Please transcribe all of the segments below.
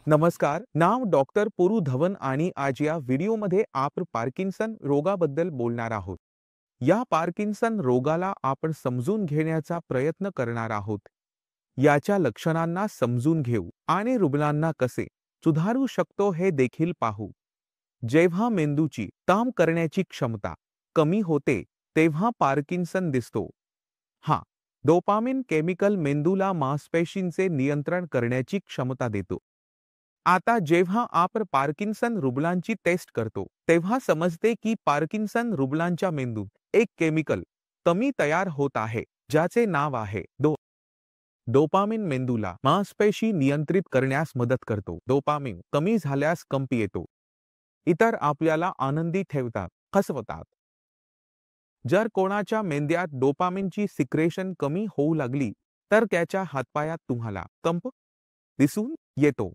नमस्कार, नाव डॉक्टर पुरू धवन आणि आज या व्हिडिओमध्ये आपण पार्किन्सन रोगाबद्दल बोलणार आहोत. या पार्किन्सन रोगाला आपण समजून घेण्याचा प्रयत्न करणार आहोत. याच्या लक्षणांना समजून घेऊ आणि रुग्णांना कसे सुधारू शकतो हे देखील पाहू. जेव्हा मेंदूची काम करण्याची क्षमता कमी होते, तेव्हा पार्किन्सन दिसतो. हा डोपामिन केमिकल मेंदूला मांसपेशींचे नियंत्रण करण्याची क्षमता देतो. आता जेव्हा आपण पार्किन्सन रुग्णांची टेस्ट करतो, तेव्हा समजते की पार्किन्सन रुग्णांच्या मेंदूत एक केमिकल कमी तयार होत आहे, ज्याचे नाव आहे डोपामिन. मेंदूला मांसपेशी नियंत्रित करण्यास मदत करतो. डोपामिन कमी झाल्यास कंप येतो. इतर आपल्याला आनंदी ठेवतात, हसवतात. जर कोणाच्या मेंद्यात डोपामिनची सिक्रेशन कमी होऊ लागली, तर त्याच्या हातपायात तुम्हाला कंप दिसून येतो.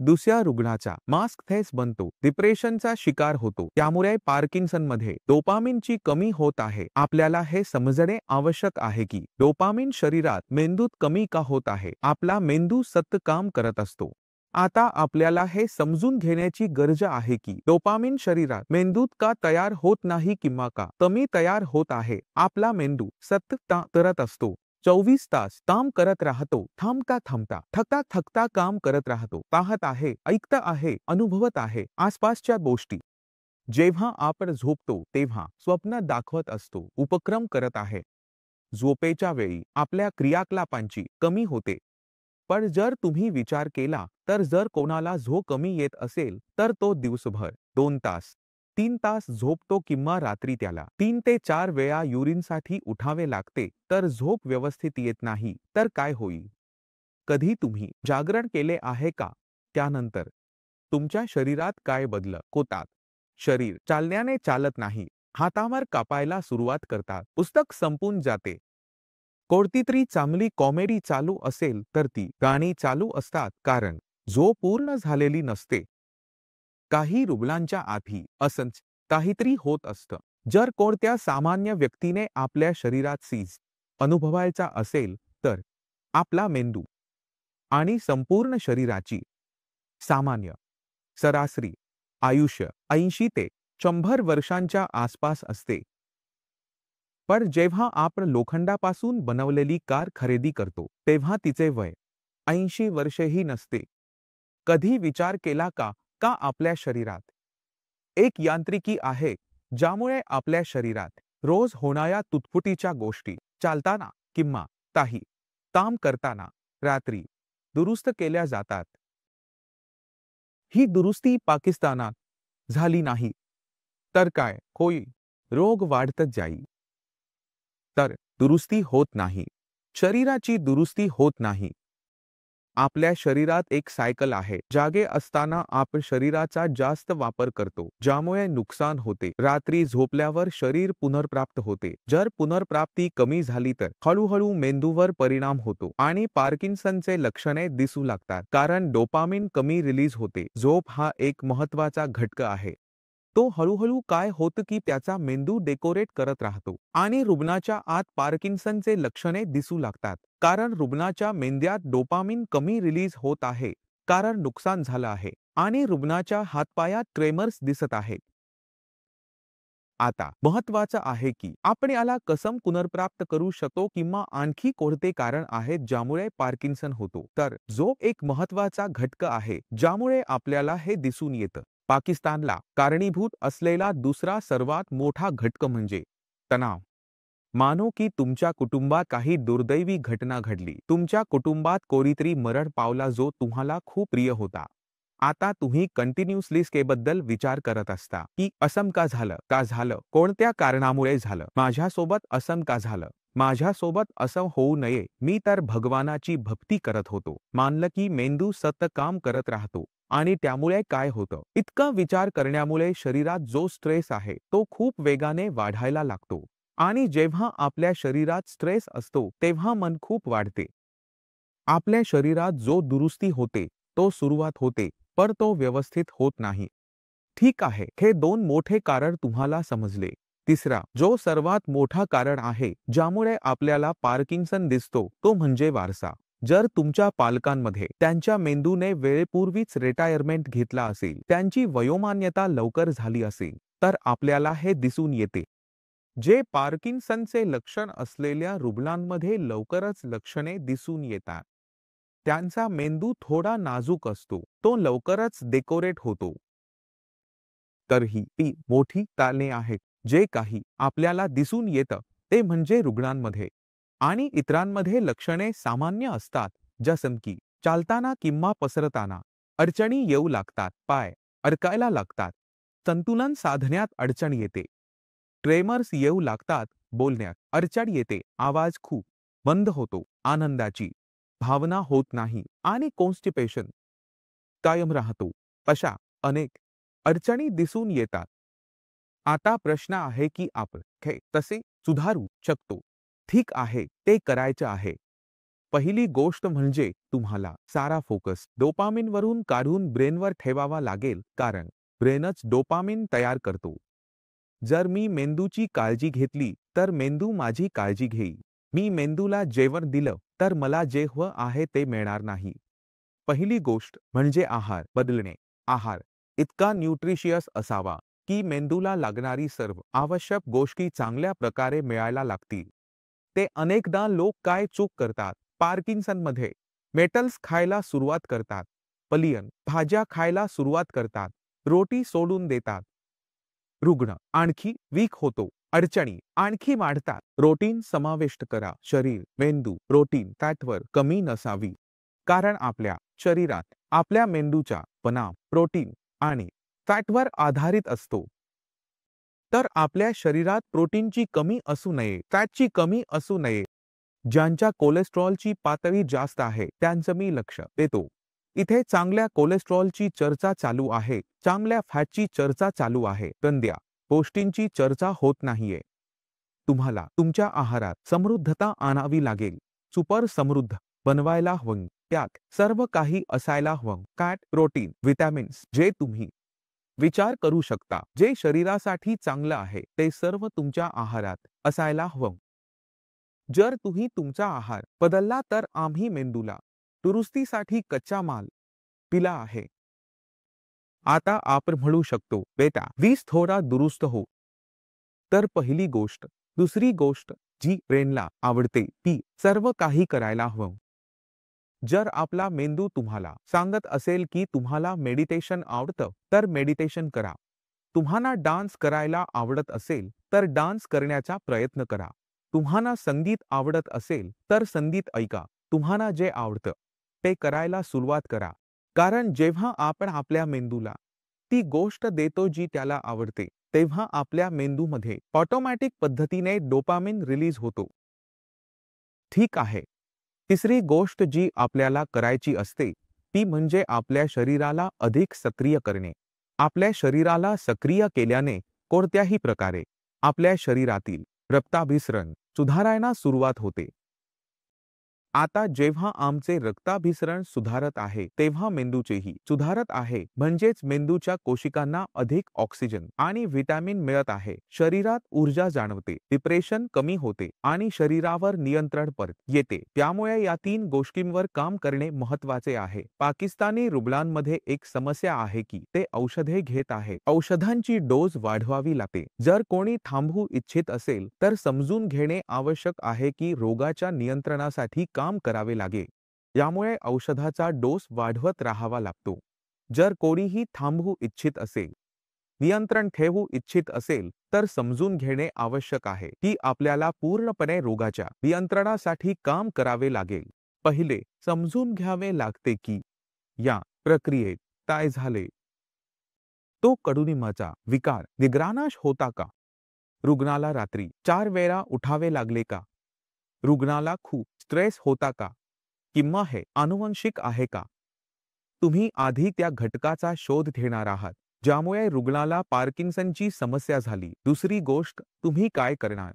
दुसऱ्या रुग्णाचा मास्क थेस बनतो, डिप्रेशनचा शिकार होतो. त्यामुळे पार्किन्सनमध्ये डोपामिनची कमी होत आहे. आपल्याला हे समजणे आवश्यक आहे की डोपामिन शरीरात मेंदूत कमी का होत आहे. आपला मेंदू सतत काम करत असतो. आता आपल्याला हे समजून घेण्याची गरज आहे की डोपामिन शरीरात मेंदूत का तयार होत नाही किंवा का कमी तयार होत आहे. आपला मेंदू सतत करत असतो. 24 तास काम करत राहतो. थांबता थांबता, थकता थकता काम करत राहतो. पाहत आहे, ऐकत आहे, अनुभवत आहे आसपासच्या गोष्टी. जेव्हा आपण झोपतो तेव्हा स्वप्न दाखवत असतो, उपक्रम करत आहे. झोपेच्या वेळी आपल्या क्रियाकलापांची कमी होते. पण जर तुम्ही विचार केला तर जर कोणाला झोप कमी येत असेल तर तो दिवसभर 2 तास 3 तास झोपतो किंवा रात्री त्याला 3 ते 4 वेळा युरिनसाठी उठावे लागते, तर झोप व्यवस्थित येत नाही तर काय होईल. कधी तुम्ही जागरण केले आहे का? त्यानंतर तुमच्या शरीरात काय बदल होतात? शरीर चालण्याने चालत नाही, हातावर कापायला सुरुवात करतात, पुस्तक संपून जाते. कोणतीतरी चांगली कॉमेडी चालू असेल तर ती गाणी चालू असतात, कारण झोप पूर्ण झालेली नसते. काही रुग्णांच्या आधी असंच काहीतरी होत असतं. जर कोणत्या सामान्य व्यक्तीने आपल्या शरीरात सीज अनुभवायचा असेल तर आपला मेंदू आणि संपूर्ण शरीराची सामान्य सरासरी आयुष्य 80 ते 100 वर्षांच्या आसपास असते. पण जेव्हा आपण लोखंडापासून बनवलेली कार खरेदी करतो, तेव्हा तिचे वय 80 वर्षेही नसते. कधी विचार केला का का आपल्या शरीरात एक यांत्रिकी आहे, ज्यामुळे आपल्या शरीरात रोज होणाऱ्या तुटपुटीच्या गोष्टी चालताना किंवा काही काम करताना रात्री दुरुस्त केल्या जातात. ही दुरुस्ती पाकिस्तानात झाली नाही तर काय होईल? रोग वाढतच जाईल. तर दुरुस्ती होत नाही. शरीराची दुरुस्ती होत नाही. आपल्या शरीरात एक सायकल आहे. जागे असताना आपण शरीराचा जास्त वापर करतो, ज्यामुळे नुकसान होते. रात्री झोपल्यावर शरीर पुनर्प्राप्त होते. जर पुनर्प्राप्ती कमी झाली तर हळूहळू मेंदूवर परिणाम होतो आणि पार्किन्सनचे लक्षणे दिसू लागतात, कारण डोपामिन कमी रिलीज होते. झोप हा एक महत्त्वाचा घटक आहे. तो हळूहळू काय होतं की त्याचा मेंदू डेकोरेट करत राहतो आणि रुग्णाच्या आत पार्किन्सनचे लक्षणे दिसू लागतात, कारण रुग्णाच्या मेंद्यात डोपामिन कमी रिलीज होत आहे, कारण नुकसान झालं आहे आणि रुग्णाच्या हातपायात ट्रेमर्स दिसत आहेत. आता महत्त्वाचं आहे की आपण याला कसं पुनर्प्राप्त करू शकतो किंवा आणखी कोणते कारण आहेत ज्यामुळे पार्किन्सन होतो. तर झोप एक महत्त्वाचा घटक आहे, ज्यामुळे आपल्याला हे दिसून येतं. पाकिस्तानला कारणीभूत असलेला दुसरा सर्वात मोठा घटक म्हणजे तणाव. मानो की तुमच्या कुटुंबात काही दुर्दैवी घटना घडली. तुमच्या कुटुंबात कोणीतरी मरण पावला जो तुम्हाला खूप प्रिय होता. आता तुम्ही कंटिन्युअसली केबद्दल विचार करत असता की असं का झालं, का झालं, कोणत्या कारणामुळे झालं, माझ्यासोबत असं का झालं, माझ्यासोबत असं होऊ नये. मी तर भगवानाची भक्ती करत होतो. मानलं की मेंदू सतत काम करत राहतो आणि त्यामुळे काय होतं, इतका विचार करण्यामुळे शरीरात जो स्ट्रेस आहे तो खूप वेगाने वाढायला लागतो आणि जेव्हा आपल्या शरीरात स्ट्रेस असतो तेव्हा मन खूप वाढते. आपल्या शरीरात जो दुरुस्ती होते तो सुरुवात होते, पण तो व्यवस्थित होत नाही. ठीक आहे, हे 2 मोठे कारण तुम्हाला समजले. तिसरा जो सर्वात मोठा कारण आहे ज्यामुळे आपल्याला पार्किन्सन दिसतो, तो म्हणजे वारसा. जर तुमच्या पालकांमध्ये त्यांच्या मेंदूने वेळेपूर्वीच रिटायरमेंट घेतला असेल, त्यांची वयोमान्यता लवकर झाली असेल, तर आपल्याला हे दिसून येते. जे पार्किन्सनचे लक्षण असलेल्या रुग्णांमध्ये लवकरच लक्षणे दिसून येतात. त्यांचा मेंदू थोडा नाजूक असतो, तो लवकरच डेकोरेट होतो. तरीही ती मोठी कारणे आहेत. जे काही आपल्याला दिसून येतं ते म्हणजे रुग्णांमध्ये आणि इतरांमध्ये लक्षणे सामान्य असतात, जसं की चालताना किंवा पसरताना अडचणी येऊ लागतात, पाय अडकायला लागतात, संतुलन साधण्यात अडचण येते, ट्रेमर्स येऊ लागतात, बोलण्यात अडचण येते, आवाज खूप बंद होतो, आनंदाची भावना होत नाही आणि कॉन्स्टिपेशन कायम राहतो. अशा अनेक अडचणी दिसून येतात. आता प्रश्न आहे की आपण हे तसे सुधारू शकतो. ठीक आहे, ते करायचं आहे. पहिली गोष्ट म्हणजे तुम्हाला सारा फोकस डोपामिनवरून काढून ब्रेनवर ठेवावा लागेल, कारण ब्रेनच डोपामिन तयार करतो. जर मी मेंदूची काळजी घेतली तर मेंदू माझी काळजी घेईल. मी मेंदूला जेवण दिलं तर मला जे हवं आहे ते मिळणार नाही. पहिली गोष्ट म्हणजे आहार बदलणे. आहार इतका न्यूट्रिशियस असावा की मेंदूला लागणारी सर्व आवश्यक गोष्टी चांगल्या प्रकारे मिळायला लागतील. ते अनेकदा लोक काय चूक करतात, पार्किन्सनमध्ये मेटल्स खायला सुरुवात करतात, पलियन भाज्या खायला सुरुवात करतात, रोटी सोडून देतात. रुग्ण आणखी वीक होतो, अडचणी आणखी वाढतात. प्रोटीन समाविष्ट करा. शरीर, मेंदू, प्रोटीन फॅटवर कमी नसावी. कारण आपल्या शरीरात आपल्या मेंदूचा परिणाम प्रोटीन आणि फॅटवर आधारित असतो. तर आपल्या शरीरात प्रोटीनची कमी असू नये, फॅटची कमी असू नये. ज्यांच्या कोलेस्ट्रॉलची पातळी जास्त आहे त्यांचं मी लक्ष देतो. इथे चांगल्या कोलेस्ट्रॉलची चर्चा चालू आहे, चांगल्या फॅटची चर्चा चालू आहे, पण त्या गोष्टींची चर्चा होत नाहीये. तुम्हाला तुमच्या आहारात समृद्धता आणावी लागेल. सुपर समृद्ध बनवायला हवं. त्यात सर्व काही असायला हवं. फॅट, प्रोटीन, विटॅमिन्स जे तुम्ही विचार करू शकता, जे शरीरासाठी चांगलं आहे, ते सर्व तुमच्या आहारात असायला हवं. जर तुम्ही तुमचा आहार बदलला तर आम्ही मेंदूला दुरुस्तीसाठी कच्चा माल दिला आहे. आता आपण म्हणू शकतो, बेटा, वीस थोडा दुरुस्त हो. तर पहिली गोष्ट, दुसरी गोष्ट जी ब्रेनला आवडते ती सर्व काही करायला हवं. जर आपला मेंदू तुम्हाला सांगत असेल की तुम्हाला मेडिटेशन आवडतं, तर मेडिटेशन करा. तुम्हाला डान्स करायला आवडत असेल तर डान्स करण्याचा प्रयत्न करा. तुम्हाला संगीत आवडत असेल तर संगीत ऐका. तुम्हाला जे आवडतं ते करायला सुरुवात करा. कारण जेव्हा आपण आपल्या मेंदूला ती गोष्ट देतो जी त्याला आवडते, तेव्हा आपल्या मेंदूमध्ये ऑटोमॅटिक पद्धतीने डोपामिन रिलीज होतो. ठीक आहे. तिसरी गोष्ट जी आपल्याला करायची असते ती म्हणजे आपल्या शरीराला अधिक सक्रिय करणे. आपल्या शरीराला सक्रिय केल्याने कोणत्याही प्रकारे आपल्या शरीरातील रक्ताभिसरण सुधारायला सुरुवात होते. आता जेव्हा आमचे रक्ताभिसरण सुधारत आहे तेव्हा मेंदूचेही सुधारत आहे, म्हणजेच मेंदूच्या कोशिकांना अधिक ऑक्सिजन आणि व्हिटॅमिन मिळत आहे. शरीरात ऊर्जा जाणवते, डिप्रेशन कमी होते आणि शरीरावर नियंत्रण परत येते. त्यामुळे या तीन गोष्टींवर काम करणे महत्त्वाचे आहे. पाकिस्तानी रुग्णांमध्ये एक समस्या आहे की ते औषधे घेत आहेत. औषधांची डोस वाढवावी लागते. जर कोणी थांबवू इच्छित असेल तर समजून घेणे आवश्यक आहे की रोगाच्या नियंत्रणासाठी काम करावे लागेल. यामुळे औषधाचा डोस वाढवत राहावा लागतो. जर कोणीही थांबवू इच्छित असेल, नियंत्रण ठेवू इच्छित असेल तर समजून घेणे आवश्यक आहे की आपल्याला पूर्णपणे रोगाच्या नियंत्रणासाठी काम करावे लागेल. पहिले समजून घ्यावे लागते की या प्रक्रियेत काय झाले. तो कडुनिमाचा विकार निग्रानाश होता का? रुग्णाला रात्री 4 वेळा उठावे लागले का? रुग्णाला खूप स्ट्रेस होता का? किंवा हे आनुवंशिक आहे का? तुम्ही आधी त्या घटकाचा शोध घेणार आहात ज्यामुळे रुग्णाला पार्किन्सनची समस्या झाली. दुसरी गोष्ट, तुम्ही काय करणार?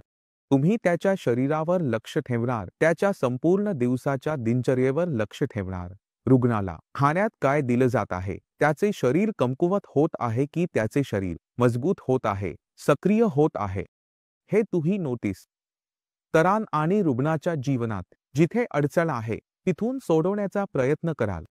तुम्ही त्याच्या शरीरावर लक्ष ठेवणार, त्याच्या संपूर्ण दिवसाच्या दिनचर्येवर लक्ष ठेवणार. रुग्णाला खाण्यात काय दिलं जात आहे, त्याचे शरीर कमकुवत होत आहे की त्याचे शरीर मजबूत होत आहे, सक्रिय होत आहे, हे तुम्ही नोटीस कराल. आणि रुग्णाच्या जीवनात जिथे अडचण आहे तिथून सोडवण्याचा प्रयत्न कराल.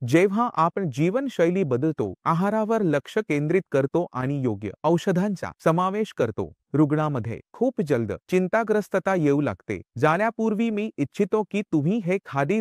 जेव्हा आपण जीवनशैली बदलतो, आहारावर लक्ष केंद्रित करतो आणि योग्य औषधांचा समावेश करतो, रुग्णामध्ये खूप जलद चिंताग्रस्तता येऊ लागते. जाण्यापूर्वी मी इच्छितो की तुम्ही हे खादी